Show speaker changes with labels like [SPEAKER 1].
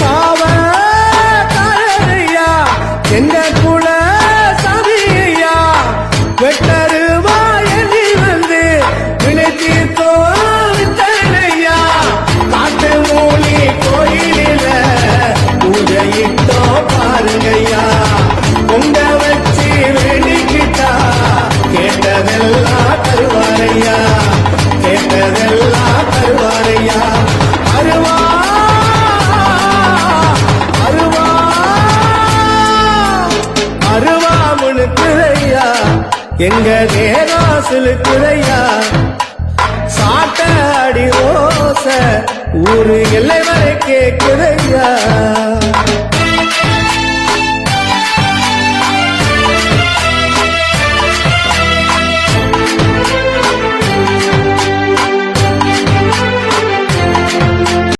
[SPEAKER 1] பாவ தாரையா எங்க குல சதியா வெட்டருவா எண்ணி வந்து வினைத்தி தோலையா காட்டு மூலி கோயிலில பூஜையிட்டோ பாருங்கய்யா உங்க வச்சு வேண்டிக்கிட்டா கேட்டதெல்லாம் தருவாரையா கேட்டதெல்லாம் தருவாரையா அருவா அருவா அருவா முழுக்குதையா எங்க தேகாசுலுக்குதையா சாட்ட அடி ஓச ஊரு எல்லை வரை கேக்குதையா